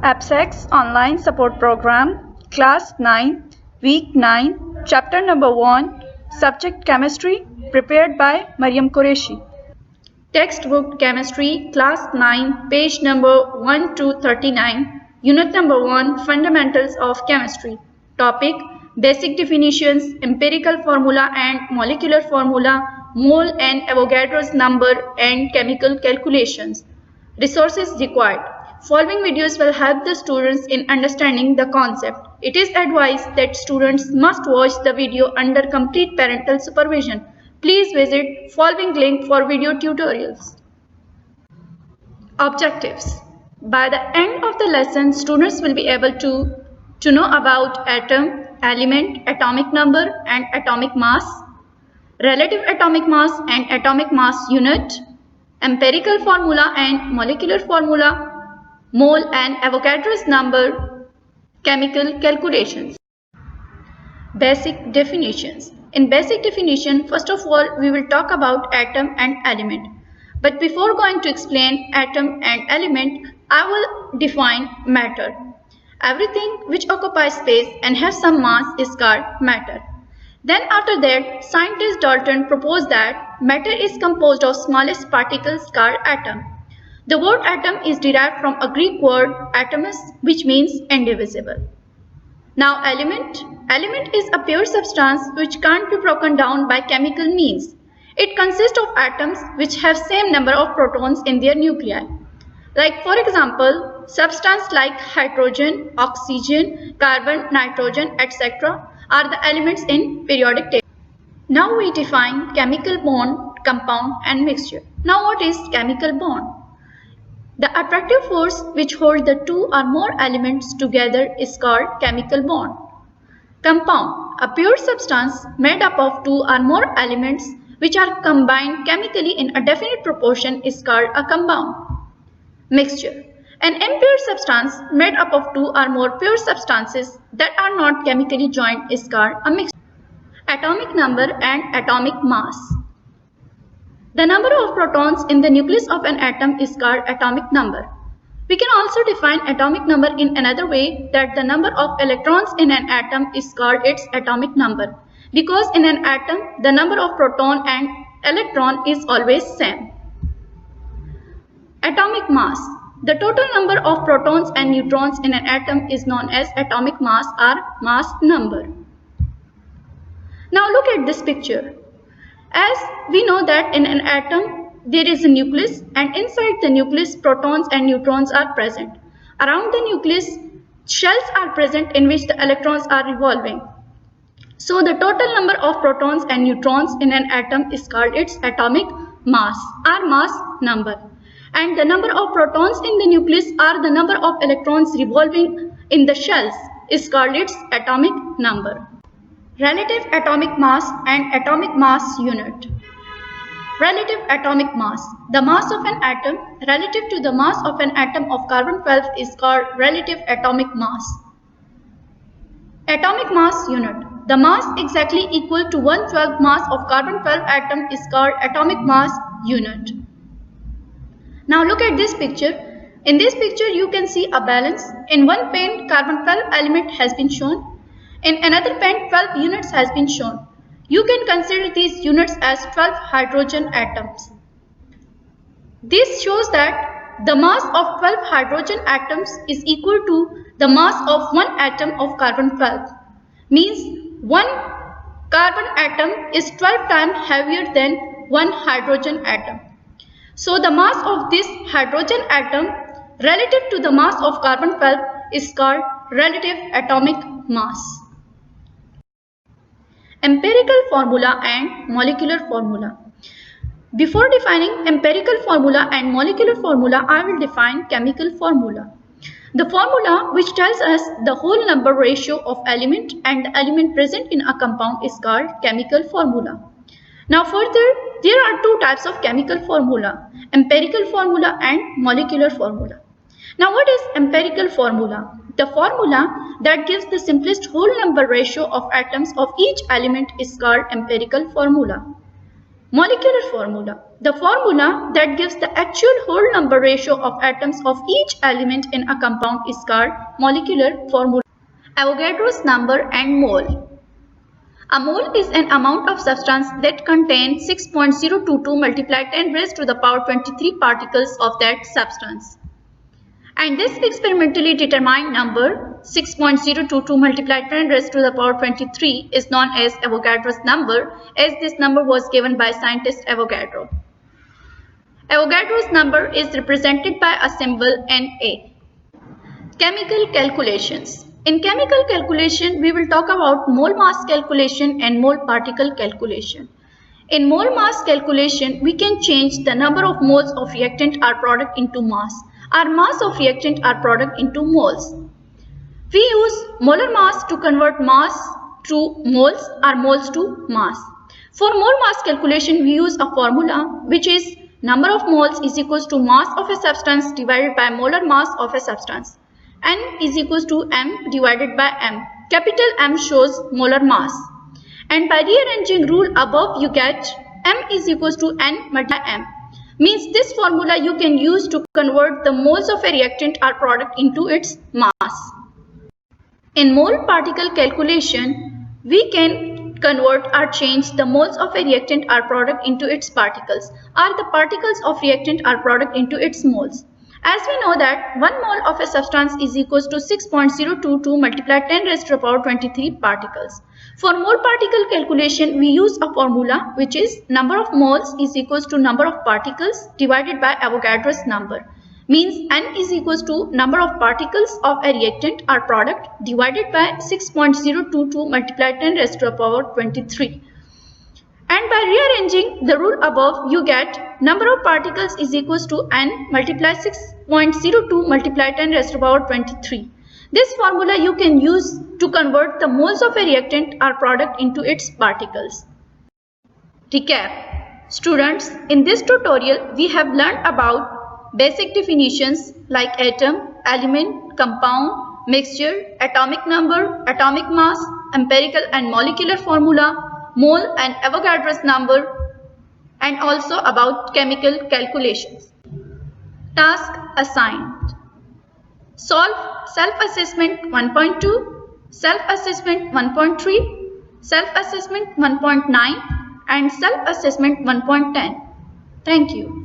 AppSex Online Support Program, Class 9, Week 9, Chapter Number 1, Subject Chemistry, prepared by Mariam Qureshi. Textbook Chemistry, Class 9, page number 1 to 39, Unit number 1, Fundamentals of Chemistry. Topic: Basic definitions, empirical formula and molecular formula, mole and Avogadro's number, and chemical calculations. Resources required. Following videos will help the students in understanding the concept. It is advised that students must watch the video under complete parental supervision. Please visit following link for video tutorials. Objectives. By the end of the lesson, students will be able to know about atom, element, atomic number and atomic mass, relative atomic mass and atomic mass unit, empirical formula and molecular formula, mole and Avogadro's number, chemical calculations. Basic definitions. In basic definition, first of all, we will talk about atom and element. But before going to explain atom and element, I will define matter. Everything which occupies space and has some mass is called matter. Then after that, scientist Dalton proposed that matter is composed of smallest particles called atom. The word atom is derived from a Greek word atomus, which means indivisible. Now element is a pure substance which can't be broken down by chemical means. It consists of atoms which have same number of protons in their nuclei. Like for example, substances like hydrogen, oxygen, carbon, nitrogen, etc. are the elements in periodic table. Now we define chemical bond, compound and mixture. Now what is chemical bond? The attractive force which holds the two or more elements together is called chemical bond. Compound, a pure substance made up of two or more elements which are combined chemically in a definite proportion is called a compound. Mixture, an impure substance made up of two or more pure substances that are not chemically joined is called a mixture. Atomic number and atomic mass. The number of protons in the nucleus of an atom is called atomic number. We can also define atomic number in another way, that the number of electrons in an atom is called its atomic number, because in an atom the number of proton and electron is always same. Atomic mass. The total number of protons and neutrons in an atom is known as atomic mass or mass number. Now look at this picture. As we know that in an atom there is a nucleus, and inside the nucleus protons and neutrons are present. Around the nucleus shells are present in which the electrons are revolving. So the total number of protons and neutrons in an atom is called its atomic mass or mass number. And the number of protons in the nucleus or the number of electrons revolving in the shells is called its atomic number. Relative atomic mass and atomic mass unit. Relative atomic mass. The mass of an atom relative to the mass of an atom of carbon-12 is called relative atomic mass. Atomic mass unit. The mass exactly equal to 1/12 mass of carbon-12 atom is called atomic mass unit. Now look at this picture. In this picture you can see a balance. In one pane carbon-12 element has been shown. In another pane 12 units has been shown. You can consider these units as 12 hydrogen atoms. This shows that the mass of 12 hydrogen atoms is equal to the mass of one atom of carbon-12. Means one carbon atom is 12 times heavier than one hydrogen atom. So the mass of this hydrogen atom relative to the mass of carbon-12 is called relative atomic mass. Empirical formula and molecular formula. Before defining empirical formula and molecular formula, I will define chemical formula. The formula which tells us the whole number ratio of element and the element present in a compound is called chemical formula. Now further, there are two types of chemical formula, empirical formula and molecular formula. Now what is empirical formula? The formula that gives the simplest whole number ratio of atoms of each element is called empirical formula. Molecular formula. The formula that gives the actual whole number ratio of atoms of each element in a compound is called molecular formula. Avogadro's number and mole. A mole is an amount of substance that contains 6.022 multiplied 10 raised to the power 23 particles of that substance. And this experimentally determined number 6.022 multiplied 10 raised to the power 23 is known as Avogadro's number, as this number was given by scientist Avogadro. Avogadro's number is represented by a symbol Na. Chemical calculations. In chemical calculation, we will talk about mole mass calculation and mole particle calculation. In mole mass calculation, we can change the number of moles of reactant or product into mass, or mass of reactant or product into moles. We use molar mass to convert mass to moles or moles to mass. For mole mass calculation, we use a formula which is number of moles is equals to mass of a substance divided by molar mass of a substance. N is equals to M divided by M. Capital M shows molar mass. And by rearranging rule above, you get M is equals to N multiplied by M. Means this formula you can use to convert the moles of a reactant or product into its mass. In mole particle calculation, we can convert or change the moles of a reactant or product into its particles, or the particles of reactant or product into its moles. As we know that 1 mole of a substance is equals to 6.022 multiplied 10 raised to the power 23 particles. For mole particle calculation, we use a formula which is number of moles is equals to number of particles divided by Avogadro's number. Means N is equals to number of particles of a reactant or product divided by 6.022 multiplied 10 raised to the power 23. And by rearranging the rule above, you get number of particles is equals to N multiply 6.02 multiplied 10 raised to the power 23. This formula you can use to convert the moles of a reactant or product into its particles. Recap. Students, in this tutorial, we have learned about basic definitions like atom, element, compound, mixture, atomic number, atomic mass, empirical and molecular formula, mole and Avogadro's number, and also about chemical calculations. Task assigned. Solve self-assessment 1.2, self-assessment 1.3, self-assessment 1.9 and self-assessment 1.10. Thank you.